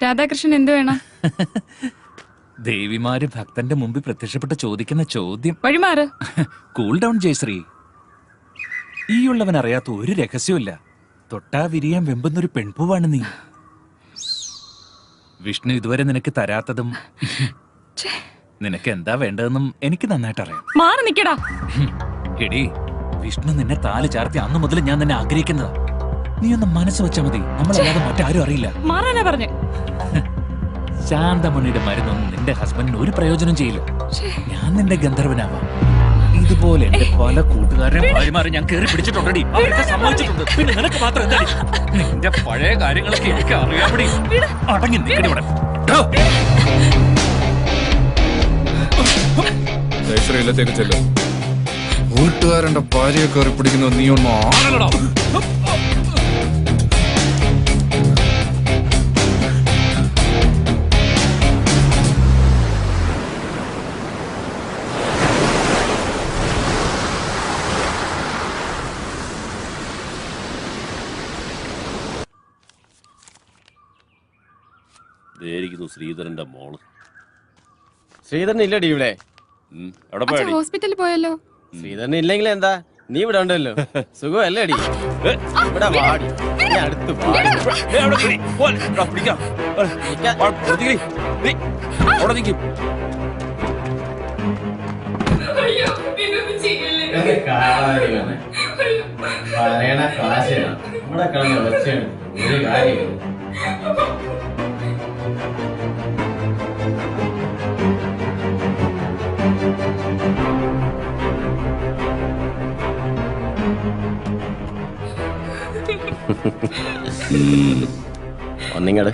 രാധാകൃഷ്ണൻ എന്ത് വേണം? ദേവിമാര് ഭക്തന്റെ മുമ്പിൽ പ്രത്യക്ഷപ്പെട്ട് ചോദിക്കുന്ന ചോദ്യം. വഴിമാറ്. Cool down Jayashree. ഈ ഉള്ളവൻ അറിയാത്ത ഒരു രഹസ്യമില്ല. തൊട്ടാ വിരിയാൻ വെമ്പുന്നൊരു പെൺപൂവാണ് നീ. വിഷ്ണു ഇതുവരെ നിനക്ക് തരാത്തതും നിനക്ക് എന്താ വേണ്ടതെന്നും എനിക്ക് നന്നായിട്ട് അറിയാം. മാറി നിക്കടാ. എടി, വിഷ്ണു നിന്നെ താല് ചാർത്തി അന്നു മുതൽ ഞാൻ നിന്നെ ആഗ്രഹിക്കുന്നതാ. നീ ഒന്ന് മനസ്സ് വെച്ചാ മതി, നമ്മളല്ലാതെ മറ്റാരും അറിയില്ല. മാറാനാ പറഞ്ഞേ. ശാന്തമണിയുടെ മരുന്നൊന്നും നിന്റെ ഹസ്ബൻഡിന് ഒരു പ്രയോജനം ചെയ്യില്ല. ഞാൻ നിന്റെ ഗന്ധർവനാവാം. ഇതുപോലെ എന്റെ പല കൂട്ടുകാരെ ഭാര്യമാരെ ഞാൻ കേറി പിടിച്ചിട്ടുണ്ടടി. അവരൊക്കെ സമ്മതിച്ചിട്ടുണ്ട്. പിന്നെ നിനക്ക് മാത്രം എന്താ? നിന്റെ പഴയ കാര്യങ്ങളൊക്കെ എനിക്ക് അറിയാമടി. അടങ്ങി നിൽക്കടി ഇവിടെ. ജയശ്രീയിലത്തേക്ക് ചെല്ലും. കൂട്ടുകാരന്റെ ഭാര്യയെ കയറി പിടിക്കുന്ന നീ ഒന്നും ആണല്ലടാ. ശ്രീധരന്റെ മോള്. ശ്രീധരൻ ഇല്ലടി ഇവിടെ. ഹോസ്പിറ്റലിൽ പോയല്ലോ. ശ്രീധരൻ ഇല്ലെങ്കിൽ എന്താ, നീ ഇവിടെ ഉണ്ടല്ലോ. സുഖമല്ലേ അടി? ഇവിടെ വാടി, അടുത്ത് പറയണ കാശാണ് നമ്മുടെ കളഞ്ഞ വെച്ചാണ് ഒരു കാര്യം. ഒന്നിങ്ങട്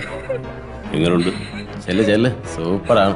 എങ്ങനുണ്ട്? ചെല്ല് ചെല്ല്, സൂപ്പറാണ്.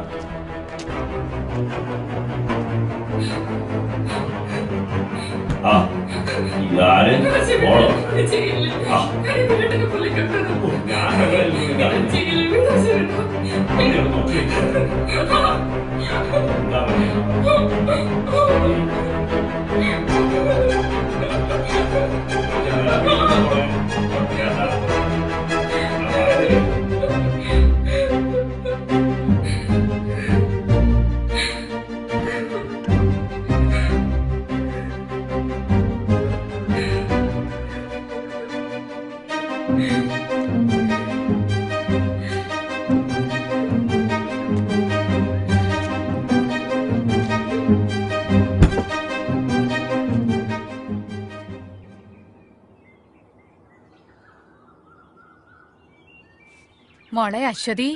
മോളെ അശ്വതി,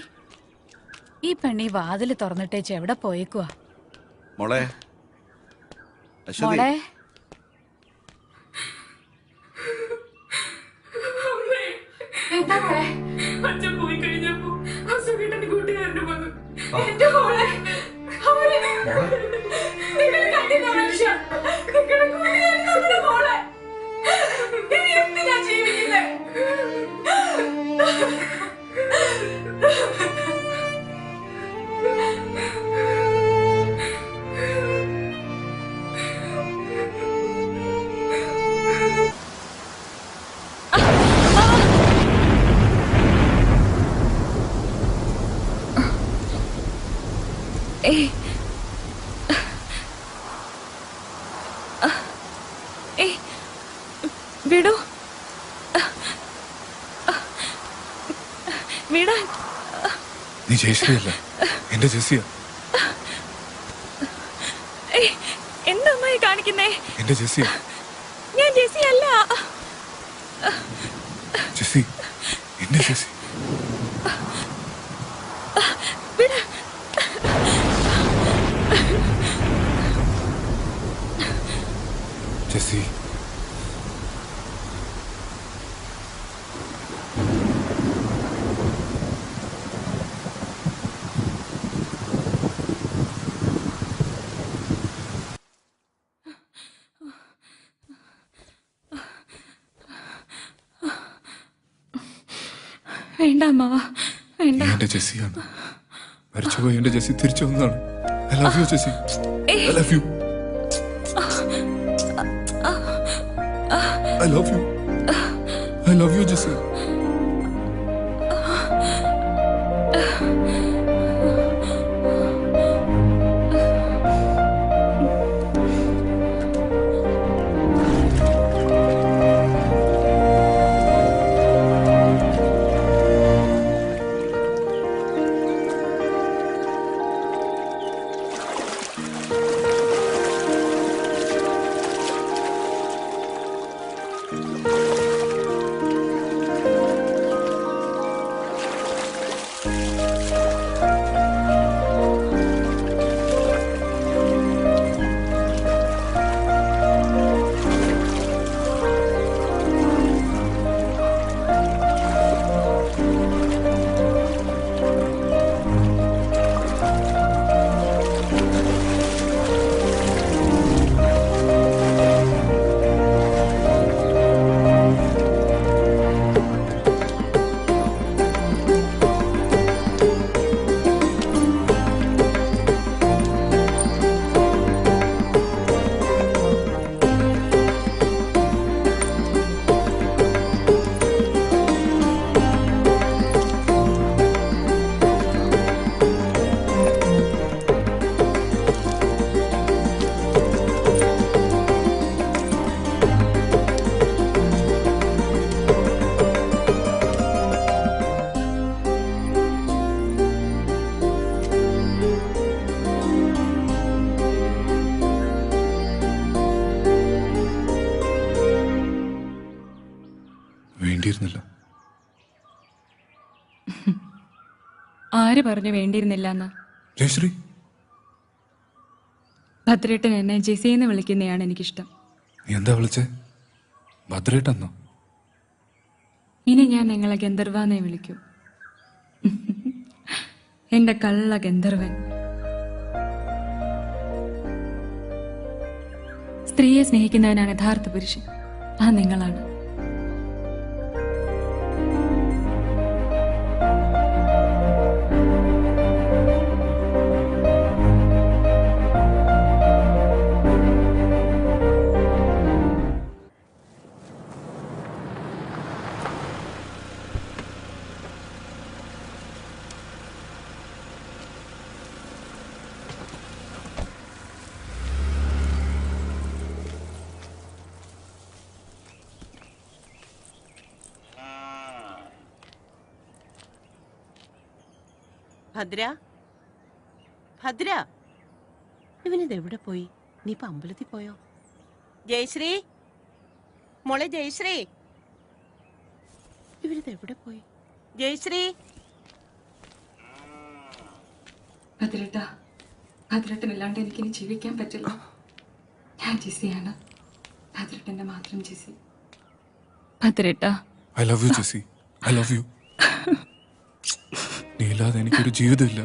ഈ പെണ്ണി വാതില് തുറന്നിട്ടേച്ച് എവിടെ പോയേക്കുവാ? മോളെ മോളെ അച്ഛൻ പോയി കഴിഞ്ഞപ്പോ കൂട്ടുകാരന് വന്നു. വിടൂ, വിടാൻ. നീ ജയശ്രീയല്ല, എന്റെ ജെസ്സിയ. എന്താ അമ്മായി കാണിക്കുന്നേ? എന്റെ ജെസ്സിയ. ഞാൻ ജെസ്സി അല്ല. ജെസ്സി, എന്റെ ജെസ്സി. ജെസ്സി, വേണ്ട അമ്മാവ, വേണ്ട. എന്റെ ജെസ്സിയാണ്. മരിച്ചുപോയി എന്റെ ജെസ്സി തിരിച്ചു വന്നതാണ്. I love you Jessy, I love you, I love you, I love you Jessy. ആര് പറഞ്ഞു വേണ്ടിയിരുന്നില്ല എന്ന്? ജയശ്രീ, ഭദ്രേട്ടൻ എന്നെ ജെസിന്ന് വിളിക്കുന്നതാണ് എനിക്കിഷ്ടം. നീ എന്താ വിളിച്ചേ? ഭദ്രേട്ടെന്നോ? ഇനി ഞാൻ നിങ്ങളെ ഗന്ധർവാന്നേ വിളിക്കൂ. എന്റെ കള്ള ഗന്ധർവൻ. സ്ത്രീയെ സ്നേഹിക്കുന്നവനാണ് യഥാർത്ഥ പുരുഷൻ. ആ നിങ്ങളാണ്. ഭദ്ര, ഭദ്ര, ഇവനിത് എവിടെ പോയി? നീ ഇപ്പൊ അമ്പലത്തിൽ പോയോ? ജയശ്രീ, മോളെ ജയശ്രീ, ഇവനിത് എവിടെ പോയി? ജയശ്രീ, ഭദ്രേട്ടനില്ലാണ്ട് എനിക്കിനി ജീവിക്കാൻ പറ്റില്ല. ഞാൻ ജെസിയാണ്, ഭദ്രേട്ടന്റെ മാത്രം ജെസി. ഭദ്രേട്ട, I love you Jessy, I love you. നീ ഇല്ലാതെ എനിക്കൊരു ജീവിതമില്ല.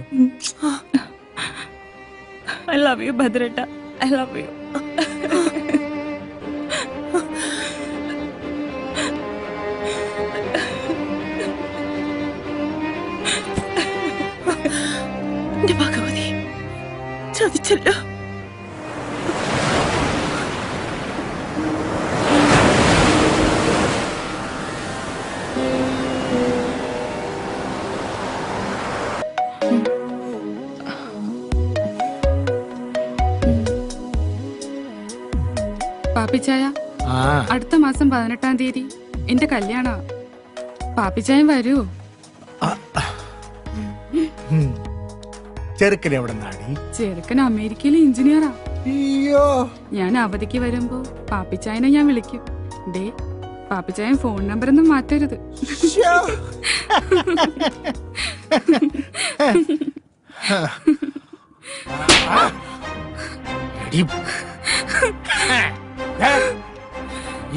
ഐ ലവ് യു ഭദ്രേട്ട, ഐ ലവ് യു. ഭഗവതി, ചതിച്ചല്ലോ. പാപ്പിച്ചായ, അടുത്ത മാസം 18-ാം തീയതി എന്റെ കല്യാണ. പാപ്പിച്ചായൻ വരൂ. ചെറുക്കൻ എവിടെ നാടി? ചെറുക്കൻ അമേരിക്കയിലെ എഞ്ചിനീയറാ. അയ്യോ, ഞാൻ അവധിക്ക് വരുമ്പോ പാപ്പിച്ചായനെ ഞാൻ വിളിക്കും. ഡേ, പാപ്പിച്ചായൻ ഫോൺ നമ്പർ ഒന്നും മാറ്റരുത്.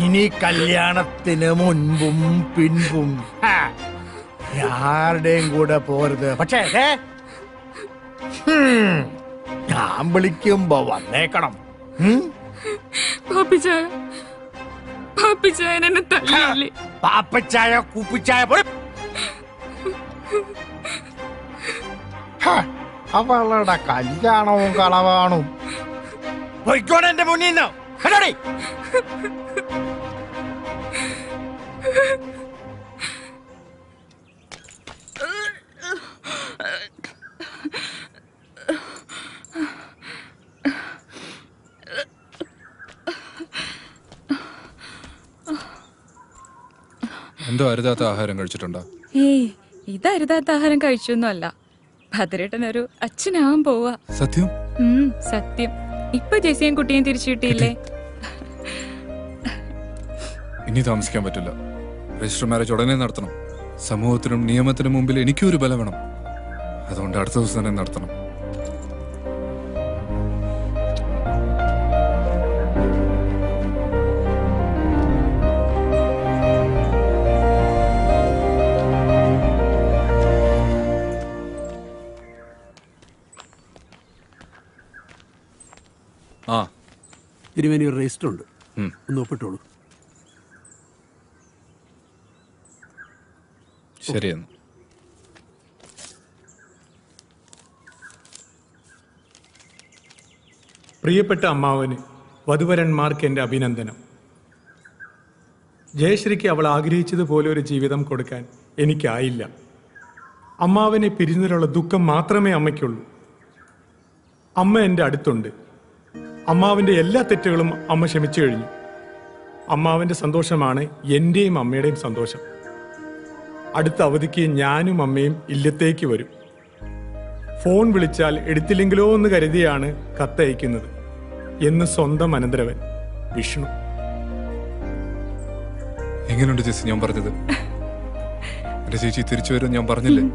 ഇനി കല്യാണത്തിന് മുൻപും പിൻപും ആരുടെയും കൂടെ പോരുത്. പക്ഷേ ഞാൻ വിളിക്കുമ്പോ വന്നേക്കണം. പാപ്പിച്ചായ, പാപ്പിച്ചായൻ എന്നെ തല്ലില്ലേ? പാപ്പച്ചായ കുപ്പിച്ചായ പോലും അവളുടെ കല്യാണവും കളവാണും. പൊയ്ക്കോടെ എന്റെ മുന്നിൽ നിന്ന്. എന്തോ അരുതാത്ത ആഹാരം കഴിച്ചിട്ടുണ്ടോ? ഏയ്, ഇതരുതാത്ത ആഹാരം കഴിച്ചൊന്നും അല്ല. ഭദ്രേട്ടനൊരു അച്ഛനാവാൻ പോവാ. സത്യം? സത്യം. ഇപ്പൊ ജെസിയും കുട്ടിയും തിരിച്ചു കിട്ടിയില്ലേ? ഇനി താമസിക്കാൻ പറ്റില്ല. രജിസ്റ്റർ മാരേജ് ഉടനെ നടത്തണം. സമൂഹത്തിനും നിയമത്തിനും മുമ്പിൽ എനിക്കും ഒരു ബലം വേണം. അതുകൊണ്ട് അടുത്ത ദിവസം തന്നെ നടത്തണം. ആ, തിരുമേനി ഒരു രജിസ്റ്റർ ഉണ്ട്, ഒന്ന് ഒപ്പിട്ടോളൂ. ശരിയെന്ന്. പ്രിയപ്പെട്ട അമ്മാവന് വധുവരന്മാർക്ക് എൻ്റെ അഭിനന്ദനം. ജയശ്രീക്ക് അവൾ ആഗ്രഹിച്ചതുപോലെ ഒരു ജീവിതം കൊടുക്കാൻ എനിക്കായില്ല. അമ്മാവനെ പിരിഞ്ഞതിലുള്ള ദുഃഖം മാത്രമേ അമ്മയ്ക്കുള്ളൂ. അമ്മ എൻ്റെ അടുത്തുണ്ട്. അമ്മാവിൻ്റെ എല്ലാ തെറ്റുകളും അമ്മ ക്ഷമിച്ചു കഴിഞ്ഞു. അമ്മാവൻ്റെ സന്തോഷമാണ് എൻ്റെയും അമ്മയുടെയും സന്തോഷം. അടുത്ത അവധിക്ക് ഞാനും അമ്മയും ഇല്ലത്തേക്ക് വരും. ഫോൺ വിളിച്ചാൽ എടുത്തില്ലെങ്കിലോ എന്ന് കരുതിയാണ് കത്തയക്കുന്നത് എന്ന് സ്വന്തം അനന്തരവൻ വിഷ്ണു. എങ്ങനെയുണ്ട് ചേച്ചി ഞാൻ പറഞ്ഞത്? എന്റെ ചേച്ചി തിരിച്ചു വരും ഞാൻ പറഞ്ഞില്ലേ?